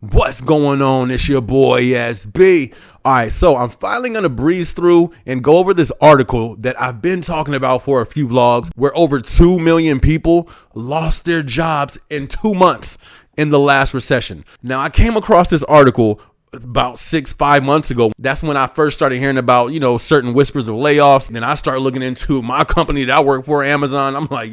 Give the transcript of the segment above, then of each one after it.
What's going on? It's your boy SB. All right, so I'm finally going to breeze through and go over this article that I've been talking about for a few vlogs where over 2 million people lost their jobs in 2 months in the last recession. Now, I came across this article about 5 months ago. That's when I first started hearing about, certain whispers of layoffs. And then I started looking into my company that I work for, Amazon. I'm like,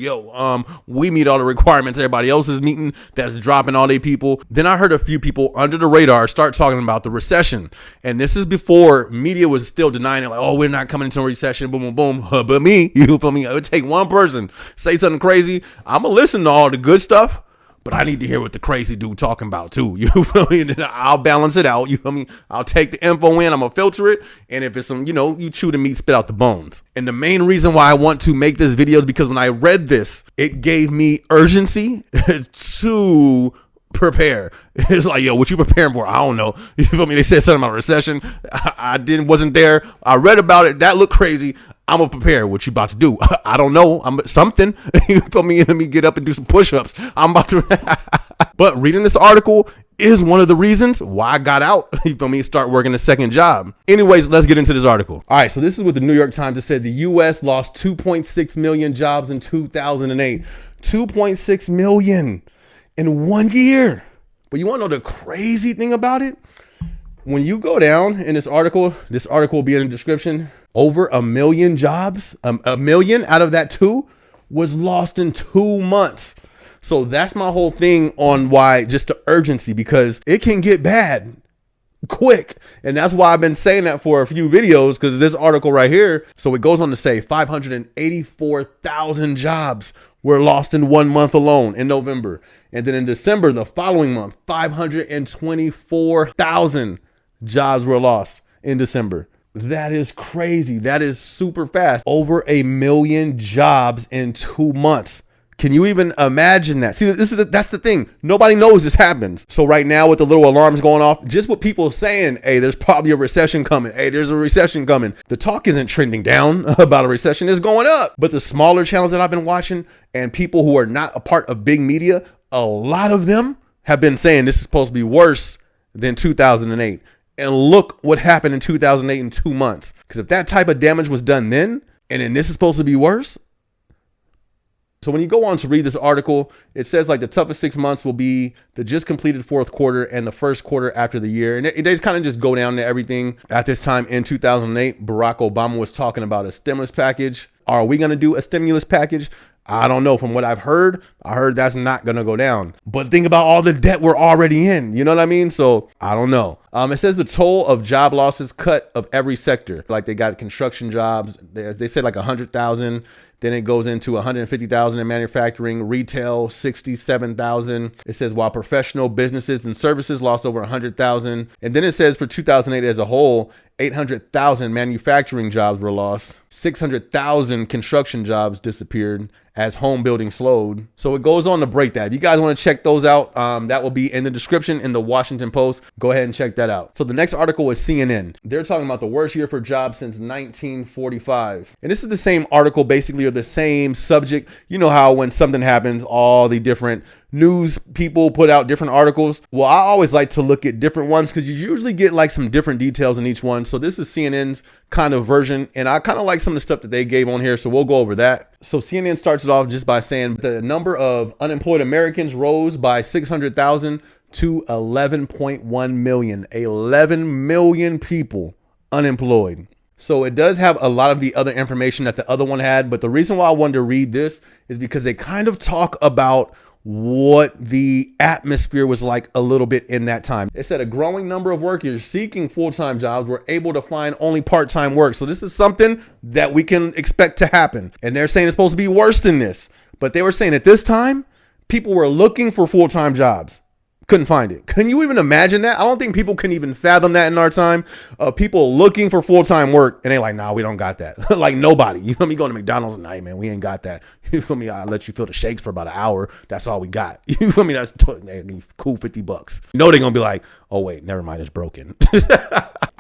we meet all the requirements everybody else is meeting. That's dropping all their people. Then I heard a few people under the radar start talking about the recession. And this is before media was still denying it. Like, oh, we're not coming into a recession. Boom, boom, boom. But me, you feel me? It would take one person say something crazy. I'm going to listen to all the good stuff. But I need to hear what the crazy dude talking about too. You feel me? And I'll balance it out. You feel me? I'll take the info in. I'm gonna filter it. And if it's some, you chew the meat, spit out the bones. And the main reason why I want to make this video is because when I read this, it gave me urgency to prepare. It's like, what you preparing for? I don't know. You feel me? They said something about a recession. I wasn't there. I read about it. That looked crazy. I'm gonna prepare. What you about to do? I don't know. I'm something. You feel me? Let me get up and do some push-ups. I'm about to. But reading this article is one of the reasons why I got out. You feel me? Start working a second job. Anyways, let's get into this article. All right. So this is what the New York Times said. The U.S. lost 2.6 million jobs in 2008. 2.6 million in 1 year. But you want to know the crazy thing about it? When you go down in this article will be in the description. Over 1 million jobs, a million out of that two was lost in 2 months. So that's my whole thing on why, just the urgency, because it can get bad quick. And that's why I've been saying that for a few videos, because this article right here. So it goes on to say 584,000 jobs were lost in 1 month alone in November. And then in December, the following month, 524,000 jobs were lost in December. That is crazy. That is super fast. Over 1 million jobs in 2 months. Can you even imagine that? See, that's the thing. Nobody knows this happens. So right now with the little alarms going off, just with people saying, hey, there's probably a recession coming. Hey, there's a recession coming. The talk isn't trending down about a recession. It's going up. But the smaller channels that I've been watching and people who are not a part of big media, a lot of them have been saying this is supposed to be worse than 2008. And look what happened in 2008 in 2 months. Because if that type of damage was done then, and then this is supposed to be worse. So when you go on to read this article, it says like the toughest 6 months will be the just completed fourth quarter and the first quarter after the year. And they kind of just go down to everything. At this time in 2008, Barack Obama was talking about a stimulus package. Are we going to do a stimulus package? I don't know. From what I heard that's not going to go down. But think about all the debt we're already in. You know what I mean? So I don't know. It says the toll of job losses cut of every sector. Like they got construction jobs. They said like 100,000. Then it goes into 150,000 in manufacturing, retail, 67,000. It says while professional businesses and services lost over 100,000. And then it says for 2008 as a whole, 800,000 manufacturing jobs were lost. 600,000 construction jobs disappeared as home building slowed. So it goes on to break that. If you guys want to check those out, that will be in the description in the Washington Post. Go ahead and check that out. So the next article is CNN. They're talking about the worst year for jobs since 1945. And this is the same article basically, or the same subject. You know how when something happens, all the different news people put out different articles. Well, I always like to look at different ones because you usually get like some different details in each one. So this is CNN's kind of version, and I kind of like some of the stuff that they gave on here. So we'll go over that. So CNN starts it off just by saying the number of unemployed Americans rose by 600,000 to 11.1 million. 11 million people unemployed. So it does have a lot of the other information that the other one had. But the reason why I wanted to read this is because they kind of talk about what the atmosphere was like a little bit in that time. It said a growing number of workers seeking full-time jobs were able to find only part-time work. So this is something that we can expect to happen. And they're saying it's supposed to be worse than this. But they were saying at this time, people were looking for full-time jobs. Couldn't find it. Can you even imagine that? I don't think people can even fathom that in our time. People looking for full-time work and they like, nah, we don't got that. Like nobody. You feel me? Going to McDonald's and nah, man, we ain't got that. You feel me? I'll let you feel the shakes for about an hour. That's all we got. You feel me? That's cool, $50. No, they're gonna be like, oh wait, never mind, it's broken.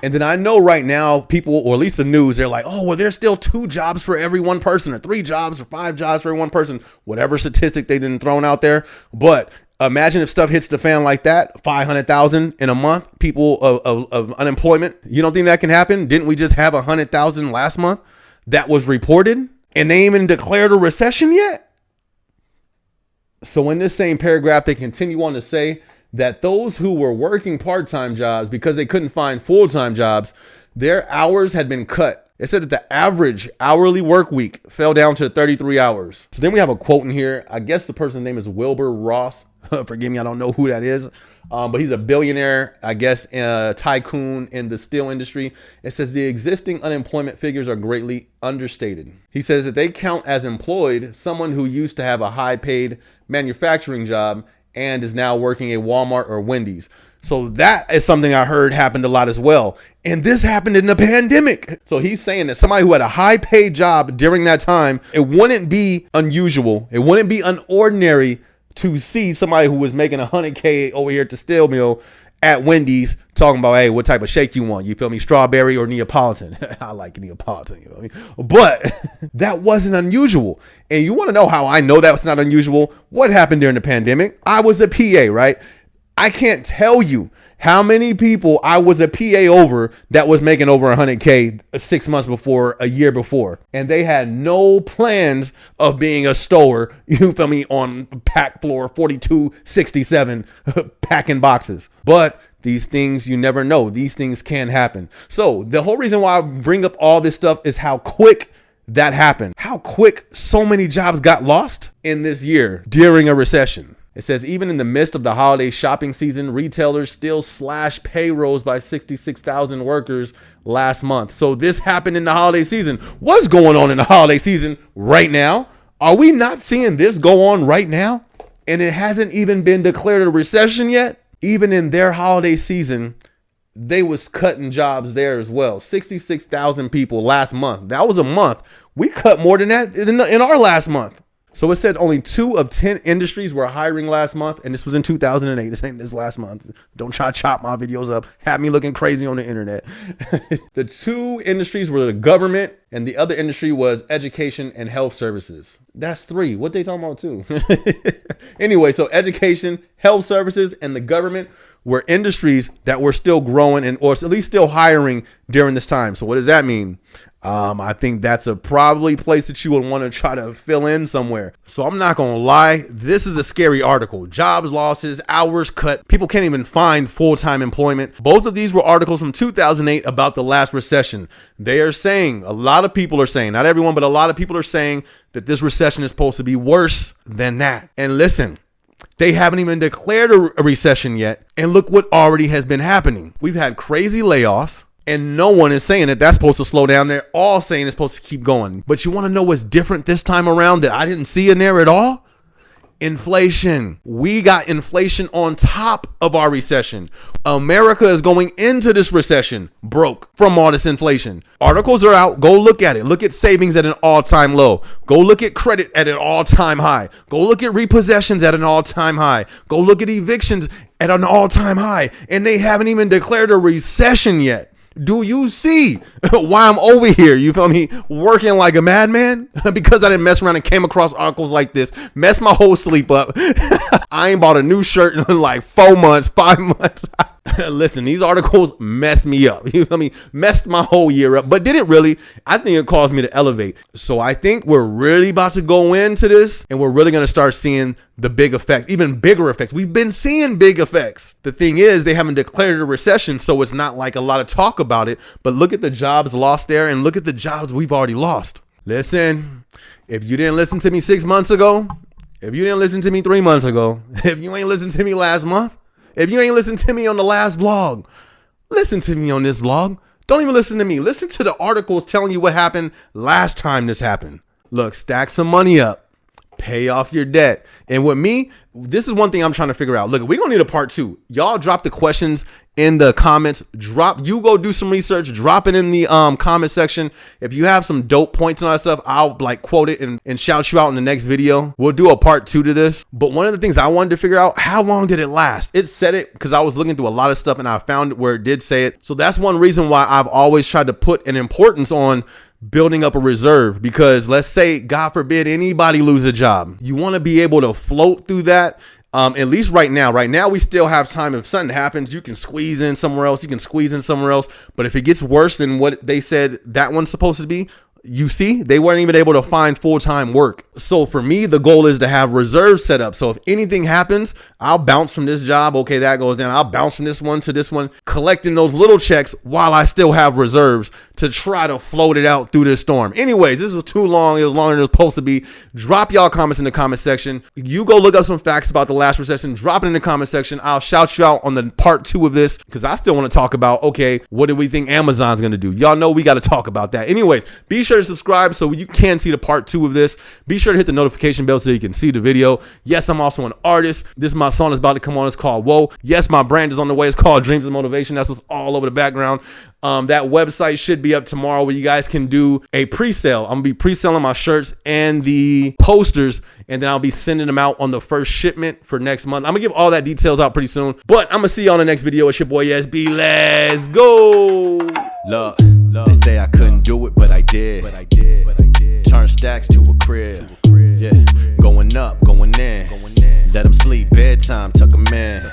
And then I know right now people, or at least the news, they're like, oh, well, there's still 2 jobs for every one person, or 3 jobs, or 5 jobs for every one person, whatever statistic they didn't thrown out there. But Imagine if stuff hits the fan like that, 500,000 in a month, people of unemployment. You don't think that can happen? Didn't we just have 100,000 last month that was reported and they ain't even declared a recession yet? So in this same paragraph, they continue on to say that those who were working part-time jobs because they couldn't find full-time jobs, their hours had been cut. It said that the average hourly work week fell down to 33 hours. So then we have a quote in here. I guess the person's name is Wilbur Ross. Forgive me, I don't know who that is. But he's a billionaire, I guess, tycoon in the steel industry. It says the existing unemployment figures are greatly understated. He says that they count as employed someone who used to have a high-paid manufacturing job and is now working at Walmart or Wendy's. So that is something I heard happened a lot as well. And this happened in the pandemic. So he's saying that somebody who had a high paid job during that time, it wouldn't be unusual. It wouldn't be unordinary to see somebody who was making $100K over here at the steel mill at Wendy's talking about, hey, what type of shake you want? You feel me? Strawberry or Neapolitan? I like Neapolitan, you know what I mean? But that wasn't unusual. And you want to know how I know that was not unusual? What happened during the pandemic? I was a PA, right? I can't tell you how many people I was a PA over that was making over 100K 6 months before, a year before. And they had no plans of being a stower, you feel me, on pack floor 4267, packing boxes. But these things, you never know. These things can happen. So the whole reason why I bring up all this stuff is how quick that happened. How quick so many jobs got lost in this year during a recession. It says even in the midst of the holiday shopping season, retailers still slashed payrolls by 66,000 workers last month. So this happened in the holiday season. What's going on in the holiday season right now? Are we not seeing this go on right now? And it hasn't even been declared a recession yet. Even in their holiday season, they was cutting jobs there as well. 66,000 people last month. That was a month. We cut more than that in our last month. So it said only 2 of 10 industries were hiring last month. And this was in 2008. This ain't this last month. Don't try to chop my videos up. Have me looking crazy on the internet. The 2 industries were the government and the other industry was education and health services. That's 3. What they talking about too? Anyway, so education, health services, and the government were industries that were still growing and or at least still hiring during this time. So what does that mean? I think that's a probably place that you would want to try to fill in somewhere. So I'm not going to lie. This is a scary article. Jobs losses, hours cut. People can't even find full-time employment. Both of these were articles from 2008 about the last recession. They are saying, a lot of people are saying, not everyone, but a lot of people are saying that this recession is supposed to be worse than that. And listen, they haven't even declared a recession yet. And look what already has been happening. We've had crazy layoffs. And no one is saying that that's supposed to slow down. They're all saying it's supposed to keep going. But you want to know what's different this time around that I didn't see in there at all? Inflation. We got inflation on top of our recession. America is going into this recession broke from all this inflation. Articles are out. Go look at it. Look at savings at an all-time low. Go look at credit at an all-time high. Go look at repossessions at an all-time high. Go look at evictions at an all-time high. And they haven't even declared a recession yet. Do you see why I'm over here? You feel me? Working like a madman because I didn't mess around and came across articles like this. Messed my whole sleep up. I ain't bought a new shirt in like 4 months, 5 months. Listen, these articles messed me up. You feel me? Messed my whole year up, but didn't really. I think it caused me to elevate. So I think we're really about to go into this and we're really going to start seeing the big effects, even bigger effects. We've been seeing big effects. The thing is, they haven't declared a recession, so it's not like a lot of talk about it. But look at the jobs lost there and look at the jobs we've already lost. Listen, if you didn't listen to me 6 months ago, if you didn't listen to me 3 months ago, if you ain't listened to me last month, if you ain't listened to me on the last vlog, listen to me on this vlog. Don't even listen to me. Listen to the articles telling you what happened last time this happened. Look, stack some money up, pay off your debt. And with me, this is one thing I'm trying to figure out. Look, we're going to need a part 2. Y'all drop the questions in the comments. You go do some research, drop it in the comment section. If you have some dope points and all that stuff, I'll like quote it and shout you out in the next video. We'll do a part 2 to this. But one of the things I wanted to figure out, how long did it last? It said it because I was looking through a lot of stuff and I found it where it did say it. So that's one reason why I've always tried to put an importance on building up a reserve, because let's say, God forbid, anybody lose a job. You want to be able to float through that At least right now. Right now, we still have time. If something happens, you can squeeze in somewhere else. You can squeeze in somewhere else. But if it gets worse than what they said that one's supposed to be, you see, they weren't even able to find full-time work. So for me, the goal is to have reserves set up. So if anything happens, I'll bounce from this job. Okay, that goes down. I'll bounce from this one to this one, collecting those little checks while I still have reserves to try to float it out through this storm. Anyways, this was too long. It was longer than it was supposed to be. Drop y'all comments in the comment section. You go look up some facts about the last recession. Drop it in the comment section. I'll shout you out on the part 2 of this because I still want to talk about, okay, what do we think Amazon's going to do? Y'all know we got to talk about that. Anyways, be sure to subscribe so you can see the part 2 of this. Be sure to hit the notification bell so you can see the video. Yes, I'm also an artist. This is my song that's about to come on. It's called Whoa. Yes, my brand is on the way. It's called Dreams of Motivation. That's what's all over the background. That website should be up tomorrow where you guys can do a pre-sale. I'm gonna be pre-selling my shirts and the posters, and then I'll be sending them out on the first shipment for next month. I'm gonna give all that details out pretty soon, but I'm gonna see you on the next video. It's your boy SB. Let's go. Look, they say I couldn't do it, but I did. Turn stacks to a crib. Yeah, going up, going in. Let them sleep, bedtime, tuck them in.